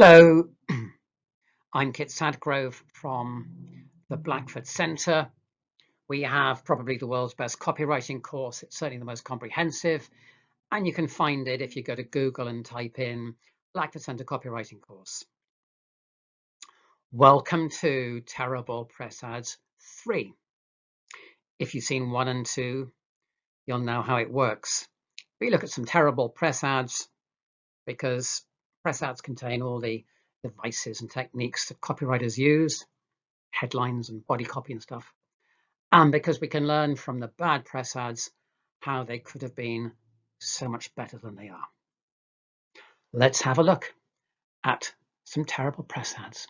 Hello, I'm 𝗙𝗿𝗆𝗄𝗏 from the Blackford Centre. We have probably the world's best copywriting course. It's certainly the most comprehensive, and you can find it if you go to Google and type in Blackford Centre Copywriting Course. Welcome to Terrible Press Ads 3. If you've seen 1 and 2, you'll know how it works. We look at some terrible press ads because press ads contain all the devices and techniques that copywriters use, headlines and body copy and stuff, and because we can learn from the bad press ads how they could have been so much better than they are. Let's have a look at some terrible press ads.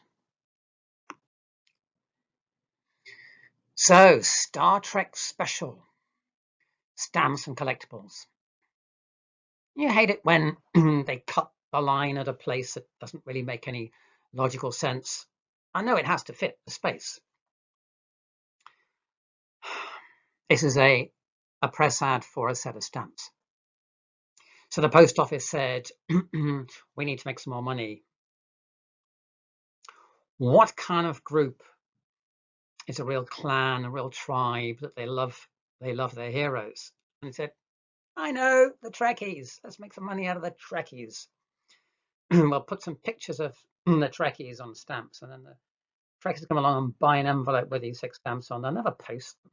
So, Star Trek special, stamps and collectibles. You hate it when they cut the line at a place that doesn't really make any logical sense. I know it has to fit the space. This is a press ad for a set of stamps. So the post office said, we need to make some more money. What kind of group is a real clan, a real tribe that they love their heroes? And he said, I know, the Trekkies. Let's make some money out of the Trekkies. We'll put some pictures of the Trekkies on stamps, and then the Trekkies come along and buy an envelope with these 6 stamps on. They'll never post them.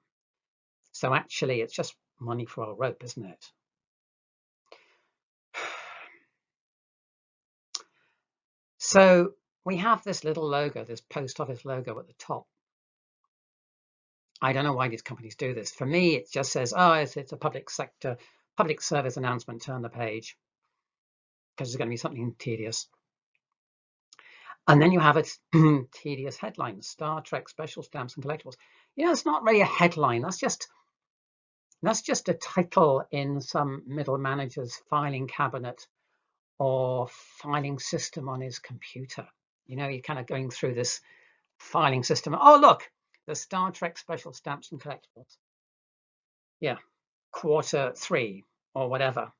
So actually, it's just money for a rope, isn't it? So we have this little logo, this post office logo at the top. I don't know why these companies do this. For me, it just says, oh, it's a public sector, public service announcement, turn the page, because there's going to be something tedious. And then you have its tedious headline, Star Trek special stamps and collectibles. You know, it's not really a headline. That's just a title in some middle manager's filing cabinet or filing system on his computer. You know, you're kind of going through this filing system. Oh, look, the Star Trek special stamps and collectibles. Yeah, Q3 or whatever.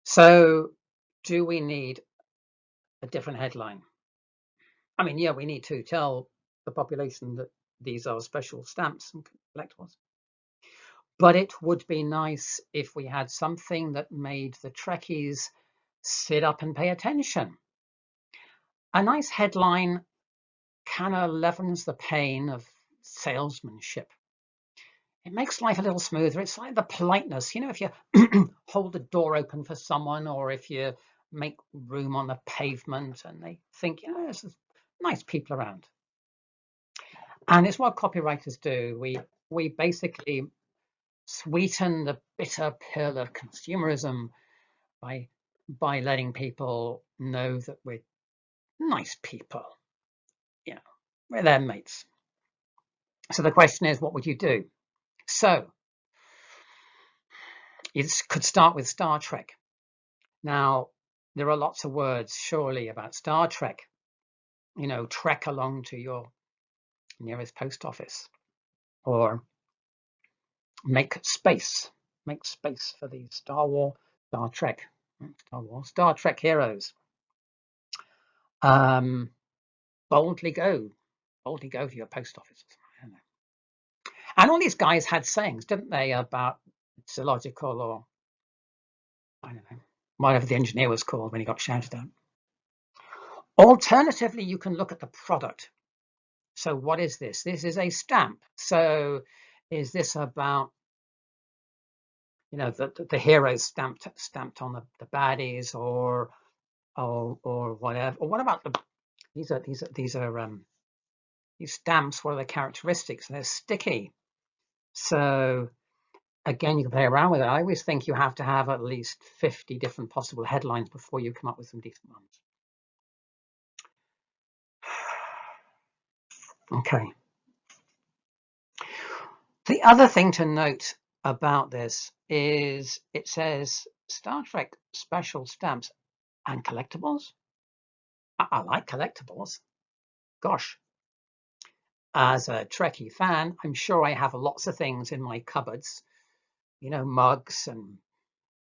So do we need a different headline? I mean, yeah, we need to tell the population that these are special stamps and collectibles. But it would be nice if we had something that made the Trekkies sit up and pay attention. A nice headline kind of levens the pain of salesmanship. It makes life a little smoother. It's like the politeness. You know, if you hold the door open for someone, or if you make room on the pavement and they think, you know, there's nice people around. And it's what copywriters do. We basically sweeten the bitter pill of consumerism by letting people know that we're nice people. You know, we're their mates. So the question is, what would you do? So you could start with Star Trek. Now, there are lots of words, surely, about Star Trek. You know, trek along to your nearest post office, or make space for the Star Trek heroes. Boldly go to your post office. I don't know. And all these guys had sayings, didn't they, about it's illogical, or I don't know, whatever the engineer was called when he got shouted at. Alternatively, you can look at the product. So what is this? This is a stamp. So is this about, you know, the heroes stamped on the baddies, or whatever? Or what about these stamps? What are the characteristics? They're sticky. So again, you can play around with it. I always think you have to have at least 50 different possible headlines before you come up with some decent ones. Okay. The other thing to note about this is it says Star Trek special stamps and collectibles. I like collectibles. Gosh, as a Trekkie fan, I'm sure I have lots of things in my cupboards. You know, mugs and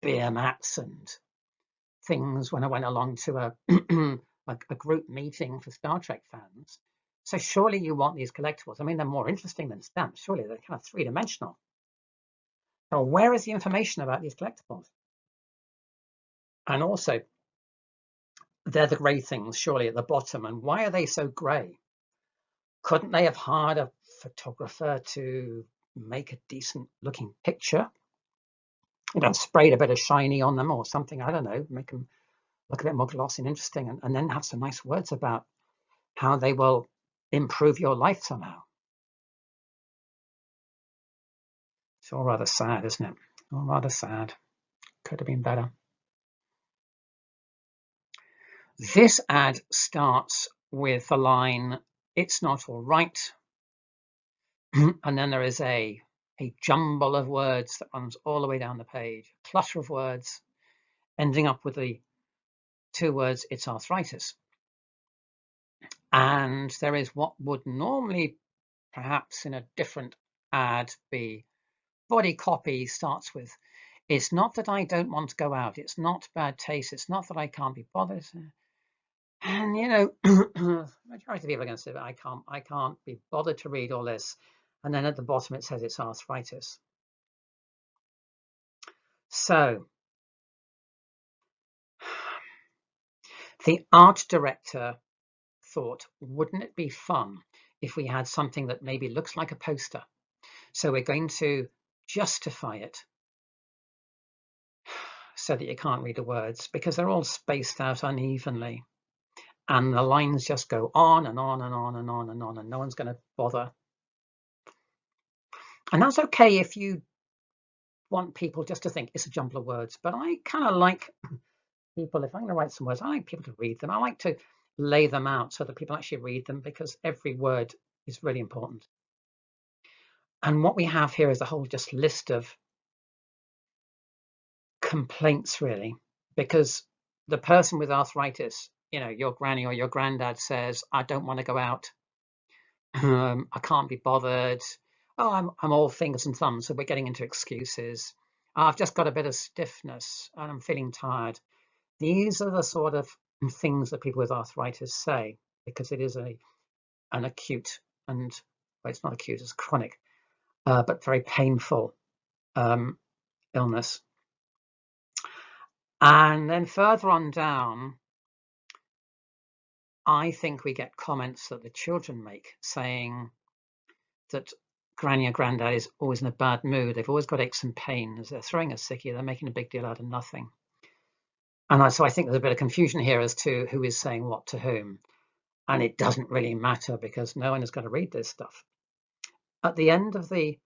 beer mats and things when I went along to a a group meeting for Star Trek fans. So surely you want these collectibles. I mean, they're more interesting than stamps. Surely they're kind of three-dimensional. So where is the information about these collectibles? And also, they're the grey things, surely, at the bottom. And why are they so grey? Couldn't they have hired a photographer to make a decent-looking picture? You know, sprayed a bit of shiny on them or something. I don't know, make them look a bit more glossy and interesting, and then have some nice words about how they will improve your life somehow. It's all rather sad, isn't it? All rather sad. Could have been better. This ad starts with the line, "It's not all right." And then there is a jumble of words that runs all the way down the page, a clutter of words, ending up with the two words, "It's arthritis." And there is what would normally, perhaps in a different ad, be body copy, starts with, "It's not that I don't want to go out. It's not bad taste. It's not that I can't be bothered." And, you know, majority of people are going to say, I can't be bothered to read all this. And then at the bottom, it says it's arthritis. So the art director thought, wouldn't it be fun if we had something that maybe looks like a poster? So we're going to justify it so that you can't read the words, because they're all spaced out unevenly. And the lines just go on and on and on and on and on, and no one's going to bother. And that's okay if you want people just to think it's a jumble of words. But I kind of like people, if I'm going to write some words, I like people to read them. I like to lay them out so that people actually read them, because every word is really important. And what we have here is a whole just list of complaints, really, because the person with arthritis, you know, your granny or your granddad says, "I don't want to go out. I can't be bothered. Oh, I'm all fingers and thumbs." So we're getting into excuses. "I've just got a bit of stiffness and I'm feeling tired." These are the sort of things that people with arthritis say, because it is an acute and, well, it's not acute, it's chronic, but very painful illness. And then further on down, I think we get comments that the children make saying that granny or granddad is always in a bad mood. They've always got aches and pains. They're throwing a sickie. They're making a big deal out of nothing. And so I think there's a bit of confusion here as to who is saying what to whom. And it doesn't really matter, because no one is going to read this stuff. At the end of the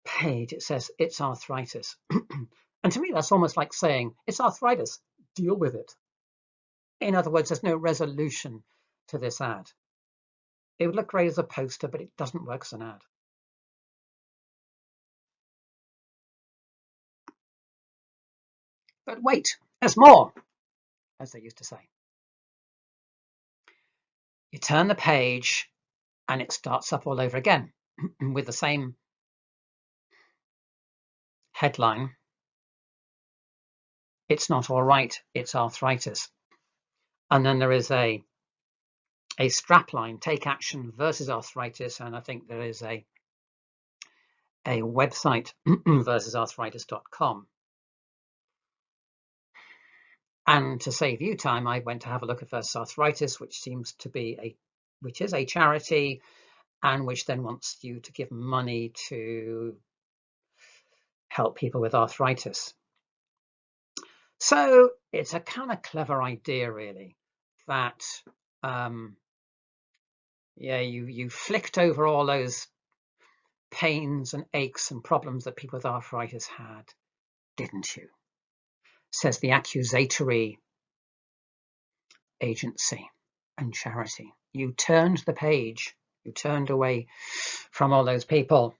page, it says, "It's arthritis." And to me, that's almost like saying, "It's arthritis, deal with it." In other words, there's no resolution to this ad. It would look great as a poster, but it doesn't work as an ad. But wait, there's more, as they used to say. You turn the page and it starts up all over again with the same headline. "It's not all right, it's arthritis." And then there is a strapline, "Take action versus arthritis." And I think there is a website, 𝗪𝗛𝗎arthritis.com. And to save you time, I went to have a look at Versus Arthritis, which seems to be which is a charity, and which then wants you to give money to help people with arthritis. So it's a kind of clever idea, really, that you flicked over all those pains and aches and problems that people with arthritis had, didn't you? Says the accusatory agency and charity. You turned the page, you turned away from all those people,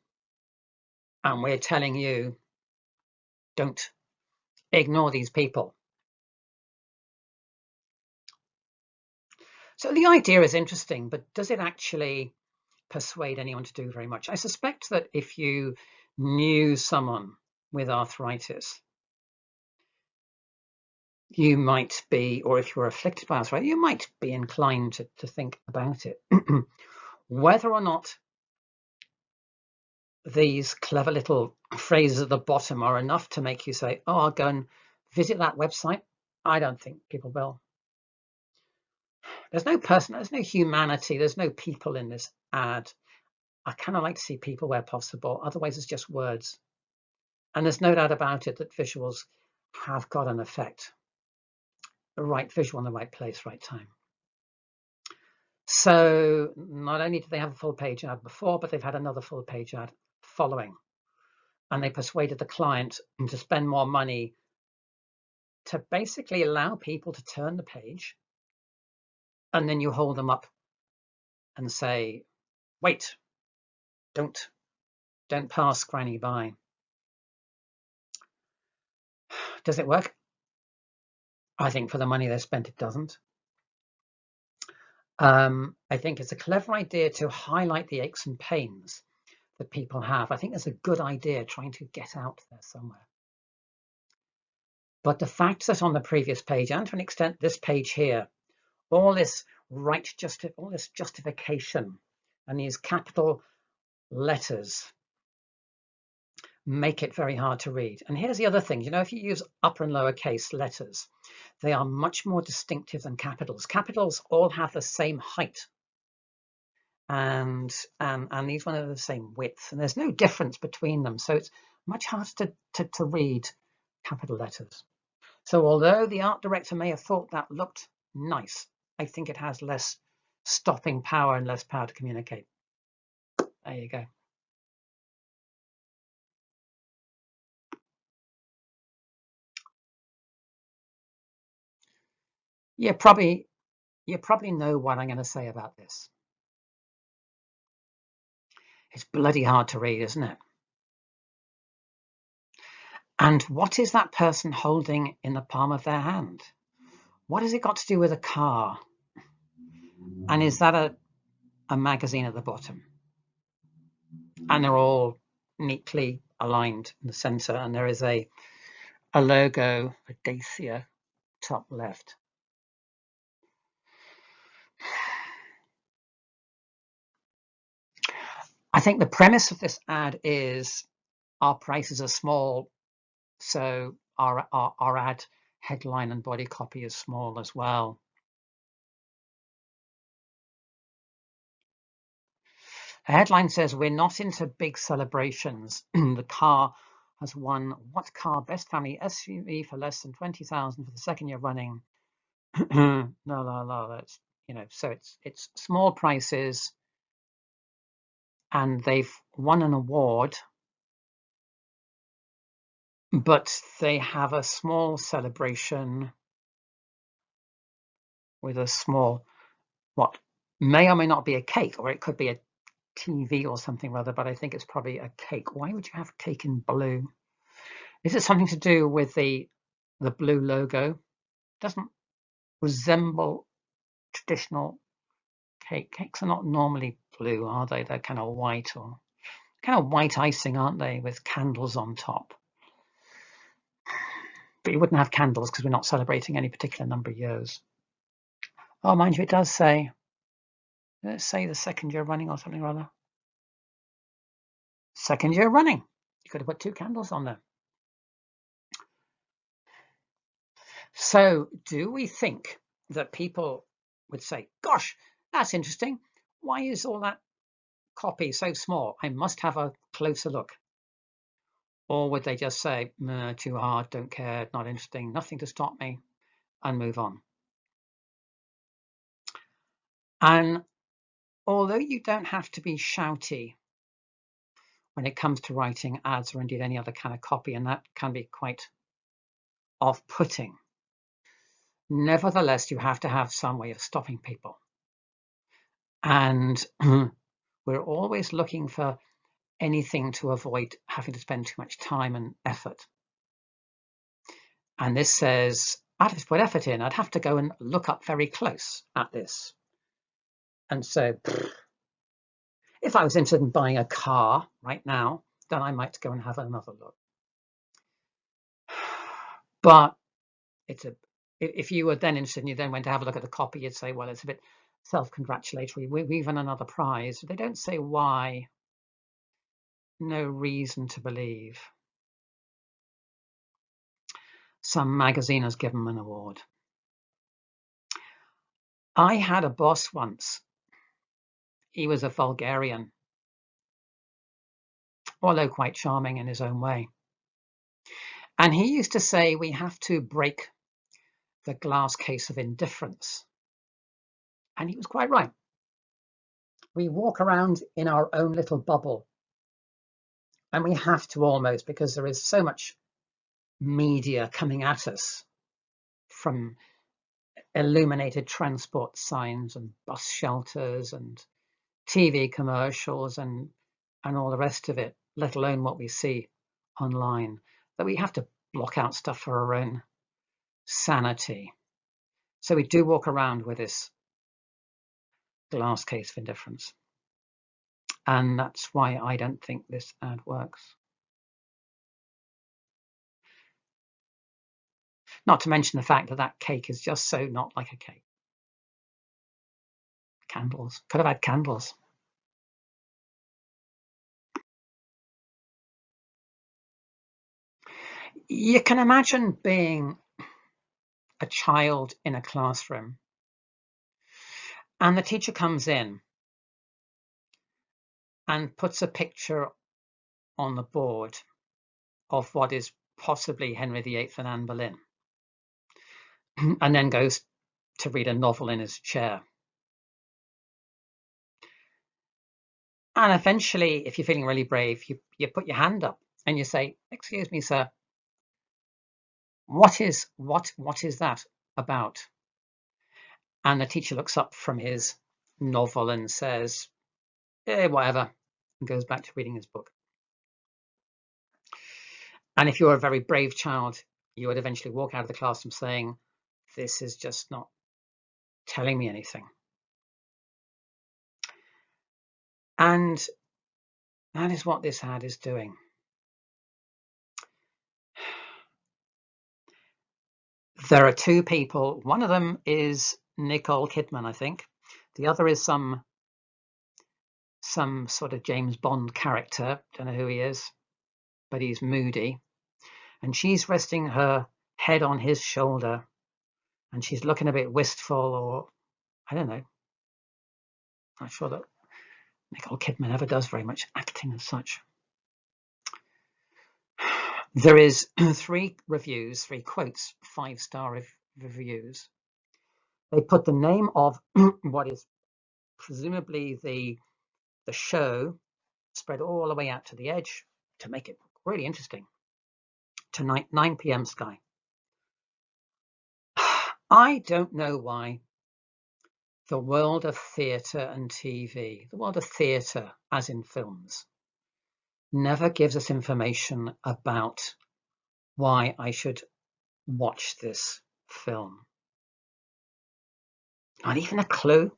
and we're telling you, don't ignore these people. So the idea is interesting, but does it actually persuade anyone to do very much? I suspect that if you knew someone with arthritis, you might be, or if you're afflicted by arthritis, you might be inclined to think about it. Whether or not these clever little phrases at the bottom are enough to make you say, oh, I'll go and visit that website, I don't think people will. There's no person, there's no humanity, there's no people in this ad. I kind of like to see people where possible. Otherwise, it's just words. And there's no doubt about it that visuals have got an effect. The right visual in the right place, right time. So not only do they have a full page ad before, but they've had another full page ad following. And they persuaded the client to spend more money to basically allow people to turn the page. And then you hold them up and say, wait, don't pass Granny by. Does it work? I think for the money they spent, it doesn't. I think it's a clever idea to highlight the aches and pains that people have. I think it's a good idea trying to get out there somewhere. But the fact that on the previous page, and to an extent this page here, all this all this justification and these capital letters make it very hard to read. And here's the other thing, you know, if you use upper and lowercase letters, they are much more distinctive than capitals. Capitals all have the same height. And these ones are the same width, and there's no difference between them. So it's much harder to read capital letters. So although the art director may have thought that looked nice, I think it has less stopping power and less power to communicate. There you go. You probably know what I'm going to say about this. It's bloody hard to read, isn't it? And what is that person holding in the palm of their hand? What has it got to do with a car? And is that a magazine at the bottom? And they're all neatly aligned in the center, and there is a logo for 𝗙𝗿cie top left. I think the premise of this ad is our prices are small, so our ad headline and body copy is small as well. The headline says, we're not into big celebrations. The car has won what car? Best family SUV for less than 20,000 for the second year running. No, that's, you know, so it's small prices, and they've won an award, but they have a small celebration with a small, what may or may not be a cake, or it could be a TV or something rather, but I think it's probably a cake. Why would you have cake in blue? Is it something to do with the blue logo? Doesn't resemble traditional cake. Cakes are not normally blue, are they? They're kind of white, or kind of white icing, aren't they, with candles on top? But you wouldn't have candles because we're not celebrating any particular number of years. Oh, mind you, it does say, let's say the second year running or something rather. Second year running. You could have put 2 candles on there. So do we think that people would say, gosh, that's interesting. Why is all that copy so small? I must have a closer look. Or would they just say, too hard, don't care, not interesting, nothing to stop me, and move on? And although you don't have to be shouty when it comes to writing ads or indeed any other kind of copy, and that can be quite off-putting, nevertheless, you have to have some way of stopping people. And we're always looking for anything to avoid having to spend too much time and effort. And this says, I'd have to put effort in. I'd have to go and look up very close at this. And so if I was interested in buying a car right now, then I might go and have another look. But it's a if you were then interested and you then went to have a look at the copy, you'd say, well, it's a bit self-congratulatory. We've won another prize. They don't say why. No reason to believe. Some magazine has given them an award. I had a boss once. He was a vulgarian, although quite charming in his own way. And he used to say, we have to break the glass case of indifference. And he was quite right. We walk around in our own little bubble. And we have to almost, because there is so much media coming at us from illuminated transport signs and bus shelters and TV commercials and all the rest of it, let alone what we see online, that we have to block out stuff for our own sanity. So we do walk around with this glass case of indifference. And that's why I don't think this ad works. Not to mention the fact that that cake is just so not like a cake. Candles. Could have had candles. You can imagine being a child in a classroom and the teacher comes in and puts a picture on the board of what is possibly Henry VIII and Anne Boleyn, and then goes to read a novel in his chair. And eventually, if you're feeling really brave, you put your hand up and you say, "Excuse me, sir, what is that about?" And the teacher looks up from his novel and says, whatever, and goes back to reading his book. And if you're a very brave child, you would eventually walk out of the classroom saying, "This is just not telling me anything." And that is what this ad is doing. There are two people. One of them is Nicole Kidman, I think. The other is some sort of James Bond character. Don't know who he is, but he's moody. And she's resting her head on his shoulder. And she's looking a bit wistful, or I don't know. Not sure that Nicole Kidman ever does very much acting as such. There is 3 reviews, 3 quotes, 5-star reviews. They put the name of what is presumably the show spread all the way out to the edge to make it really interesting. Tonight, 9 p.m. Sky. I don't know why the world of theatre and TV, the world of theatre as in films, never gives us information about why I should watch this film. Not even a clue.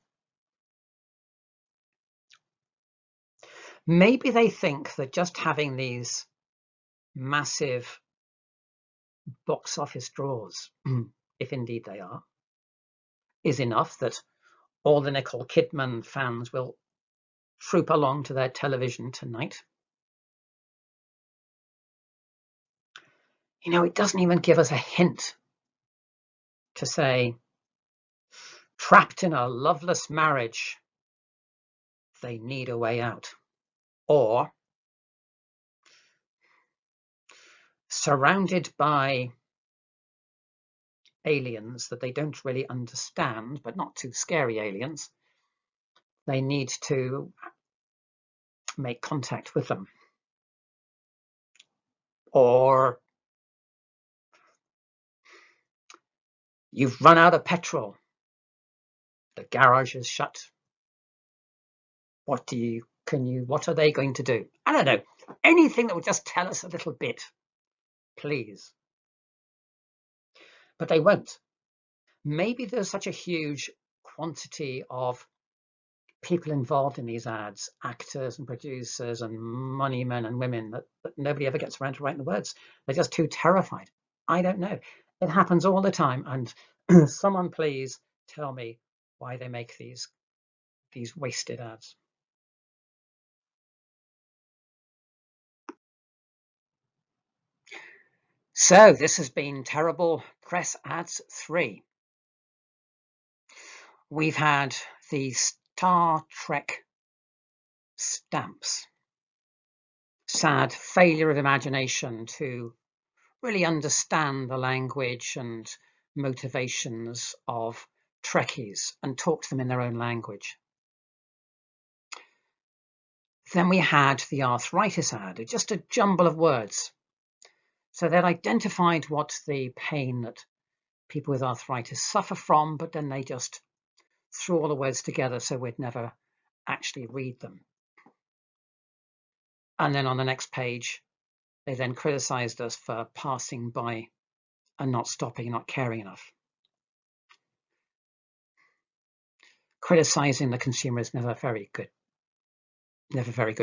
Maybe they think that just having these massive box office draws, if indeed they are, is enough, that all the Nicole Kidman fans will troop along to their television tonight. You know, it doesn't even give us a hint to say, trapped in a loveless marriage, they need a way out. Or surrounded by aliens that they don't really understand, but not too scary aliens, they need to make contact with them. Or you've run out of petrol, the garage is shut. What are they going to do? I don't know. Anything that would just tell us a little bit, please. But they won't. Maybe there's such a huge quantity of people involved in these ads, actors and producers and money men and women, that nobody ever gets around to writing the words. They're just too terrified. I don't know. It happens all the time. And Someone please tell me why they make these wasted ads. So this has been Terrible Press Ads 3. We've had the Star Trek stamps. Sad failure of imagination to really understand the language and motivations of Trekkies and talk to them in their own language. Then we had the arthritis ad, just a jumble of words. So they'd identified what the pain that people with arthritis suffer from, but then they just threw all the words together so we'd never actually read them. And then on the next page, they then criticized us for passing by and not stopping, not caring enough. Criticizing the consumer is never very good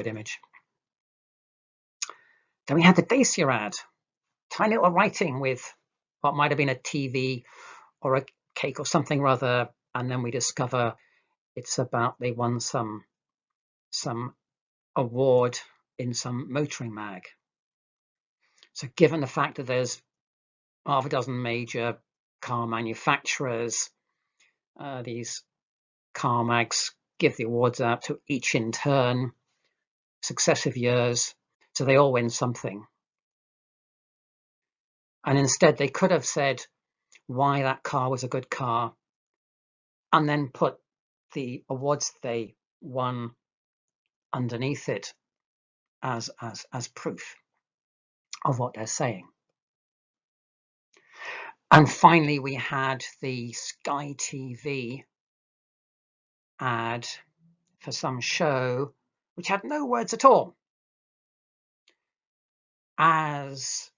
image. Then we had the 𝗙ecie ad, tiny little writing with what might have been a TV or a cake or something rather, and then we discover it's about they won some award in some motoring mag. So given the fact that there's half a dozen major car manufacturers, these car mags give the awards out to each in turn, successive years, so they all win something. And instead they could have said why that car was a good car and then put the awards they won underneath it as proof of what they're saying. And finally, we had the Sky TV ad for some show which had no words at all, as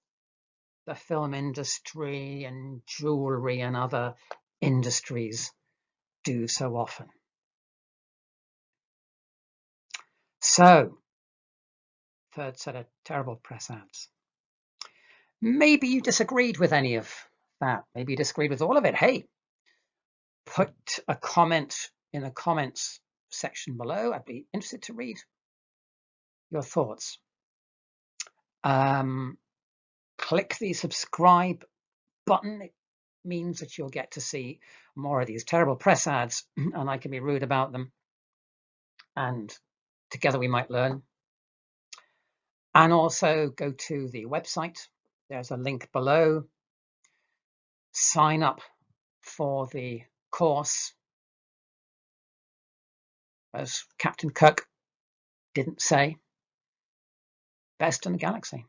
the film industry and jewelry and other industries do so often. So, third set of terrible press ads. Maybe you disagreed with any of that. Maybe you disagreed with all of it. Hey, put a comment in the comments section below. I'd be interested to read your thoughts. Click the subscribe button. It means that you'll get to see more of these terrible press ads and I can be rude about them. And together we might learn. And also go to the website. There's a link below. Sign up for the course. As Captain Kirk didn't say, best in the galaxy.